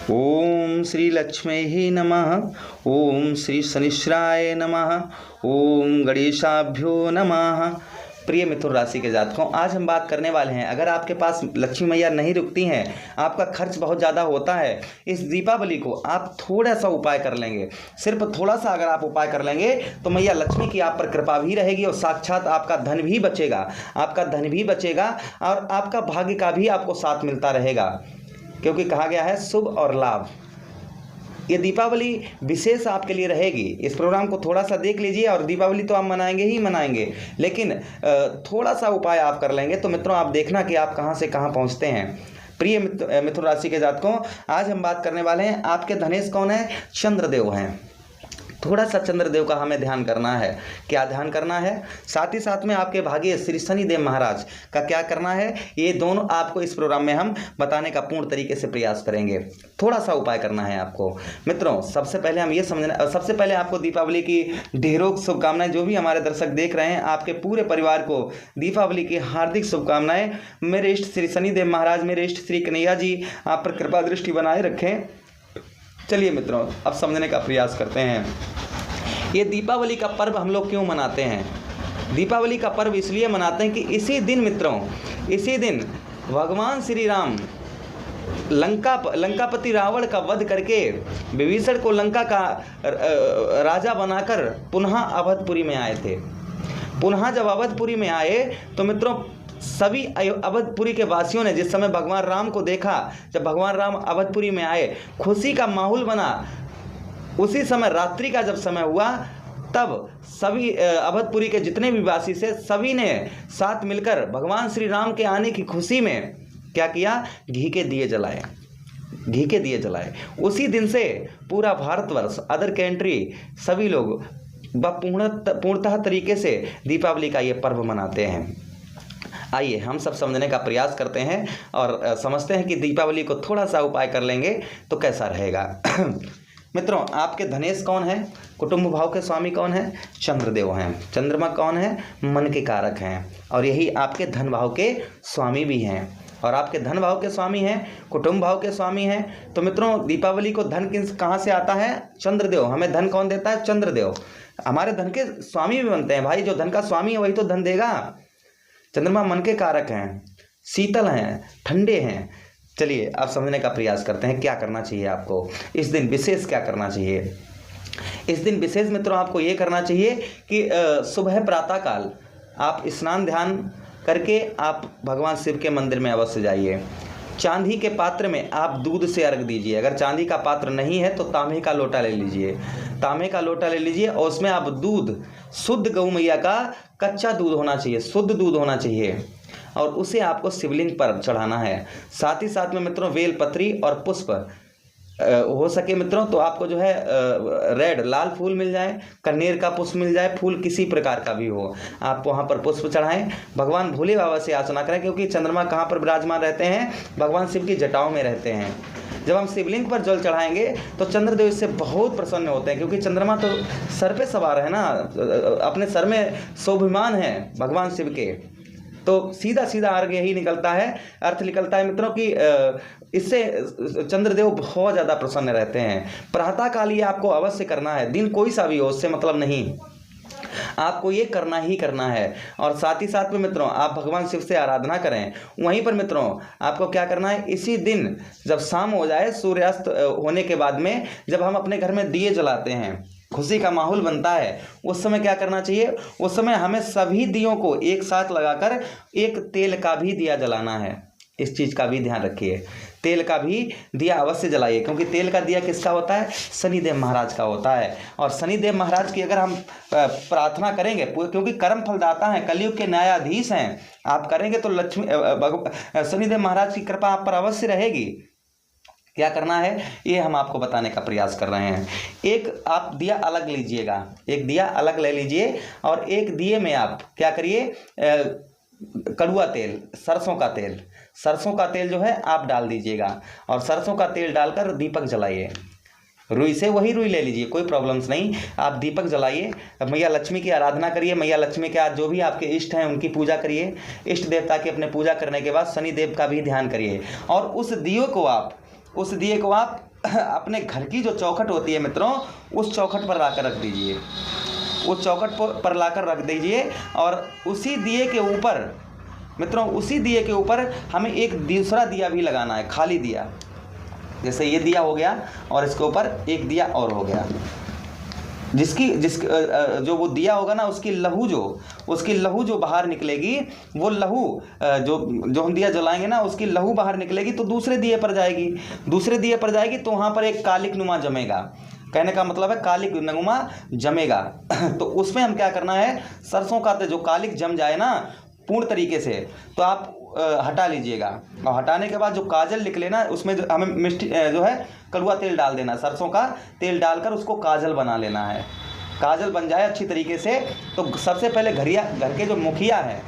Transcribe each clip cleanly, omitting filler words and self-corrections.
ओम श्री लक्ष्मी नमः। ओम श्री शनिश्चराय नमः। ओम गणेशाभ्यो नमः। प्रिय मिथुन राशि के जातकों, आज हम बात करने वाले हैं, अगर आपके पास लक्ष्मी मैया नहीं रुकती हैं, आपका खर्च बहुत ज़्यादा होता है, इस दीपावली को आप थोड़ा सा उपाय कर लेंगे। सिर्फ थोड़ा सा अगर आप उपाय कर लेंगे तो मैया लक्ष्मी की आप पर कृपा भी रहेगी और साक्षात आपका धन भी बचेगा, आपका धन भी बचेगा और आपका भाग्य का भी आपको साथ मिलता रहेगा, क्योंकि कहा गया है शुभ और लाभ। ये दीपावली विशेष आपके लिए रहेगी। इस प्रोग्राम को थोड़ा सा देख लीजिए और दीपावली तो आप मनाएंगे ही मनाएंगे, लेकिन थोड़ा सा उपाय आप कर लेंगे तो मित्रों आप देखना कि आप कहां से कहां पहुंचते हैं। प्रिय मिथुन राशि के जातकों, आज हम बात करने वाले हैं, आपके धनेश कौन है? चंद्रदेव हैं। थोड़ा सा चंद्रदेव का हमें ध्यान करना है। क्या ध्यान करना है? साथ ही साथ में आपके भाग्य श्री शनिदेव महाराज का क्या करना है, ये दोनों आपको इस प्रोग्राम में हम बताने का पूर्ण तरीके से प्रयास करेंगे। थोड़ा सा उपाय करना है आपको। मित्रों सबसे पहले हम ये समझना, सबसे पहले आपको दीपावली की ढेरों शुभकामनाएं। जो भी हमारे दर्शक देख रहे हैं, आपके पूरे परिवार को दीपावली की हार्दिक शुभकामनाएं। मेरे इष्ट श्री शनिदेव महाराज, मेरे इष्ट श्री कन्हैया जी आप पर कृपा दृष्टि बनाए रखें। चलिए मित्रों, अब समझने का प्रयास करते हैं। ये दीपावली का पर्व हम लोग क्यों मनाते हैं? दीपावली का पर्व इसलिए मनाते हैं कि इसी दिन मित्रों, इसी दिन भगवान श्री राम लंकापति रावण का वध करके विभीषण को लंका का राजा बनाकर पुनः अवधपुरी में आए थे। पुनः जब अवधपुरी में आए तो मित्रों सभी अवधपुरी के वासियों ने जिस समय भगवान राम को देखा, जब भगवान राम अवधपुरी में आए, खुशी का माहौल बना। उसी समय रात्रि का जब समय हुआ, तब सभी अवधपुरी के जितने भी वासी से सभी ने साथ मिलकर भगवान श्री राम के आने की खुशी में क्या किया? घी के दिए जलाए, घी के दिए जलाए। उसी दिन से पूरा भारतवर्ष, अदर कंट्री, सभी लोग पूर्णतः तरीके से दीपावली का ये पर्व मनाते हैं। आइए हम सब समझने का प्रयास करते हैं और समझते हैं कि दीपावली को थोड़ा सा उपाय कर लेंगे तो कैसा रहेगा। मित्रों आपके धनेश कौन है? कुटुंब भाव के स्वामी कौन है? चंद्रदेव हैं। चंद्रमा कौन है? मन के कारक हैं और यही आपके धन भाव के स्वामी भी हैं। और आपके धन भाव के स्वामी हैं, कुटुंब भाव के स्वामी हैं। तो मित्रों दीपावली को धन कहाँ से आता है? चंद्रदेव। हमें धन कौन देता है? चंद्रदेव। हमारे धन के स्वामी भी बनते हैं भाई। जो धन का स्वामी है वही तो धन देगा। चंद्रमा मन के कारक हैं, शीतल हैं, ठंडे हैं। चलिए अब समझने का प्रयास करते हैं क्या करना चाहिए आपको इस दिन विशेष। क्या करना चाहिए इस दिन विशेष? मित्रों आपको ये करना चाहिए कि सुबह प्रातःकाल आप स्नान ध्यान करके आप भगवान शिव के मंदिर में अवश्य जाइए। चांदी के पात्र में आप दूध से अर्घ दीजिए। अगर चांदी का पात्र नहीं है तो तांबे का लोटा ले लीजिए। तांबे का लोटा ले लीजिए और उसमें आप दूध, शुद्ध गौ मैया का कच्चा दूध होना चाहिए, शुद्ध दूध होना चाहिए, और उसे आपको शिवलिंग पर चढ़ाना है। साथ ही साथ में मित्रों बेलपत्री और पुष्प हो सके मित्रों तो आपको जो है रेड लाल फूल मिल जाए, कनेर का पुष्प मिल जाए, फूल किसी प्रकार का भी हो, आप वहाँ पर पुष्प चढ़ाएं। भगवान भोले बाबा से याचना करें, क्योंकि चंद्रमा कहाँ पर विराजमान रहते हैं? भगवान शिव की जटाओं में रहते हैं। जब हम शिवलिंग पर जल चढ़ाएंगे तो चंद्रदेव इससे बहुत प्रसन्न होते हैं, क्योंकि चंद्रमा तो सर पे सवार है ना, अपने सर में शोभिमान है भगवान शिव के। तो सीधा सीधा अर्घ यही निकलता है, अर्थ निकलता है मित्रों कि इससे चंद्रदेव बहुत ज़्यादा प्रसन्न रहते हैं। प्रातःकाल ये आपको अवश्य करना है, दिन कोई सा भी हो उससे मतलब नहीं, आपको ये करना ही करना है। और साथ ही साथ में मित्रों आप भगवान शिव से आराधना करें। वहीं पर मित्रों आपको क्या करना है, इसी दिन जब शाम हो जाए, सूर्यास्त होने के बाद में जब हम अपने घर में दिए जलाते हैं, खुशी का माहौल बनता है, उस समय क्या करना चाहिए? उस समय हमें सभी दियों को एक साथ लगाकर एक तेल का भी दिया जलाना है। इस चीज़ का भी ध्यान रखिए, तेल का भी दिया अवश्य जलाइए, क्योंकि तेल का दिया किसका होता है? शनिदेव महाराज का होता है। और शनिदेव महाराज की अगर हम प्रार्थना करेंगे, क्योंकि कर्म फलदाता हैं, कलयुग के न्यायाधीश हैं, आप करेंगे तो शनिदेव महाराज की कृपा आप पर अवश्य रहेगी। क्या करना है ये हम आपको बताने का प्रयास कर रहे हैं। एक आप दिया अलग लीजिएगा, एक दिया अलग ले लीजिए और एक दिए में आप क्या करिए? कड़ुआ तेल, सरसों का तेल जो है आप डाल दीजिएगा और सरसों का तेल डालकर दीपक जलाइए। रुई से वही रुई ले लीजिए, कोई प्रॉब्लम्स नहीं, आप दीपक जलाइए। मैया लक्ष्मी की आराधना करिए। मैया लक्ष्मी के आज जो भी आपके इष्ट हैं उनकी पूजा करिए। इष्ट देवता की अपने पूजा करने के बाद शनिदेव का भी ध्यान करिए और उस दिए को आप अपने घर की जो चौखट होती है मित्रों, उस चौखट पर लाकर रख दीजिए, उस चौखट पर लाकर रख दीजिए। और उसी दिए के ऊपर मित्रों, उसी दिए के ऊपर हमें एक दूसरा दिया भी लगाना है, खाली दिया। जैसे ये दिया हो गया और इसके ऊपर एक दिया और हो गया, जो वो दिया होगा ना, उसकी लहू जो बाहर निकलेगी, वो लहू जो हम दिया जलाएंगे ना, उसकी लहू बाहर निकलेगी तो दूसरे दिए पर जाएगी, तो वहाँ पर एक कालिक नुमा जमेगा। कहने का मतलब है कालिक नुमा जमेगा। तो उसमें हम क्या करना है, सरसों का जो कालिक जम जाए ना पूर्ण तरीके से, तो आप हटा लीजिएगा। और हटाने के बाद जो काजल निकले ना, उसमें हमें मिष्टी जो है कड़वा तेल डाल देना, सरसों का तेल डालकर उसको काजल बना लेना है। काजल बन जाए अच्छी तरीके से, तो सबसे पहले घर के जो मुखिया हैं,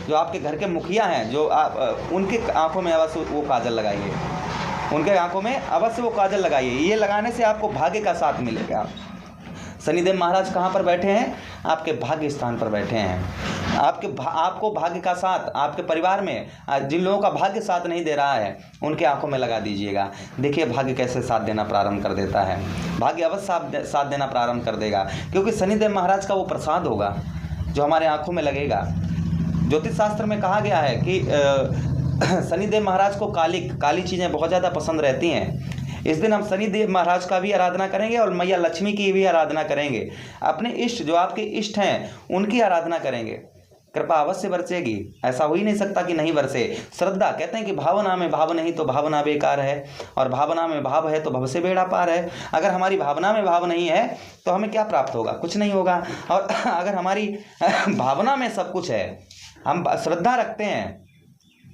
जो आपके घर के मुखिया हैं, जो आप उनके आंखों में अवश्य वो काजल लगाइए, उनके आंखों में अवश्य वो काजल लगाइए। ये लगाने से आपको भाग्य का साथ मिलेगा। शनिदेव महाराज कहाँ पर बैठे हैं? आपके भाग्य स्थान पर बैठे हैं। आपको भाग्य का साथ, आपके परिवार में जिन लोगों का भाग्य साथ नहीं दे रहा है, उनके आंखों में लगा दीजिएगा। देखिए भाग्य कैसे साथ देना प्रारंभ कर देता है। भाग्य अवश्य साथ देना प्रारंभ कर देगा, क्योंकि शनिदेव महाराज का वो प्रसाद होगा जो हमारे आंखों में लगेगा। ज्योतिष शास्त्र में कहा गया है कि शनिदेव महाराज को काली चीज़ें बहुत ज़्यादा पसंद रहती हैं। इस दिन हम शनिदेव महाराज का भी आराधना करेंगे और मैया लक्ष्मी की भी आराधना करेंगे। अपने इष्ट, जो आपके इष्ट हैं, उनकी आराधना करेंगे। कृपा अवश्य बरसेगी, ऐसा हो ही नहीं सकता कि नहीं बरसे। श्रद्धा, कहते हैं कि भावना में भाव नहीं तो भावना बेकार है, और भावना में भाव है तो भव से बेड़ा पार है। अगर हमारी भावना में भाव नहीं है तो हमें क्या प्राप्त होगा? कुछ नहीं होगा। और अगर हमारी भावना में सब कुछ है, हम श्रद्धा रखते हैं,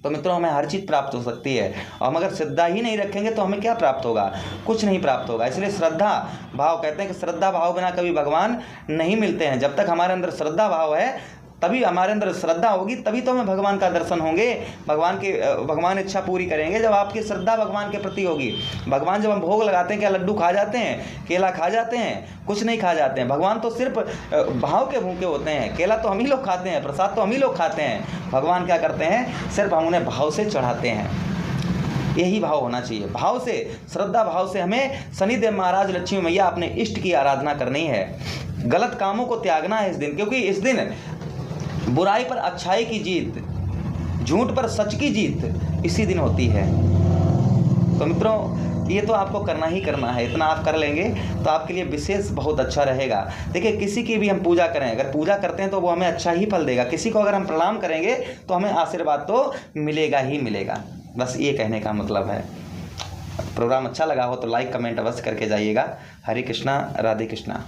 तो मित्रों हमें हर चीज़ प्राप्त हो सकती है। और हम अगर श्रद्धा ही नहीं रखेंगे तो हमें क्या प्राप्त होगा? कुछ नहीं प्राप्त होगा। इसलिए श्रद्धा भाव, कहते हैं कि श्रद्धा भाव बिना कभी भगवान नहीं मिलते हैं। जब तक हमारे अंदर श्रद्धा भाव है, तभी हमारे अंदर श्रद्धा होगी, तभी तो हमें भगवान का दर्शन होंगे, भगवान इच्छा पूरी करेंगे जब आपकी श्रद्धा भगवान के प्रति होगी। भगवान जब हम भोग लगाते हैं, क्या लड्डू खा जाते हैं, केला खा जाते हैं? कुछ नहीं खा जाते हैं। भगवान तो सिर्फ भाव के भूखे होते हैं। केला तो हम ही लोग खाते हैं, प्रसाद तो हम ही लोग खाते हैं। भगवान क्या करते हैं? सिर्फ हम उन्हें भाव से चढ़ाते हैं। यही भाव होना चाहिए। भाव से, श्रद्धा भाव से हमें शनिदेव महाराज, लक्ष्मी मैया, अपने इष्ट की आराधना करनी है। गलत कामों को त्यागना है इस दिन, क्योंकि इस दिन बुराई पर अच्छाई की जीत, झूठ पर सच की जीत इसी दिन होती है। तो मित्रों ये तो आपको करना ही करना है। इतना आप कर लेंगे तो आपके लिए विशेष बहुत अच्छा रहेगा। देखिए किसी की भी हम पूजा करें, अगर पूजा करते हैं तो वो हमें अच्छा ही फल देगा। किसी को अगर हम प्रणाम करेंगे तो हमें आशीर्वाद तो मिलेगा ही मिलेगा। बस ये कहने का मतलब है। प्रोग्राम अच्छा लगा हो तो लाइक कमेंट अवश्य करके जाइएगा। हरे कृष्णा, राधे कृष्णा।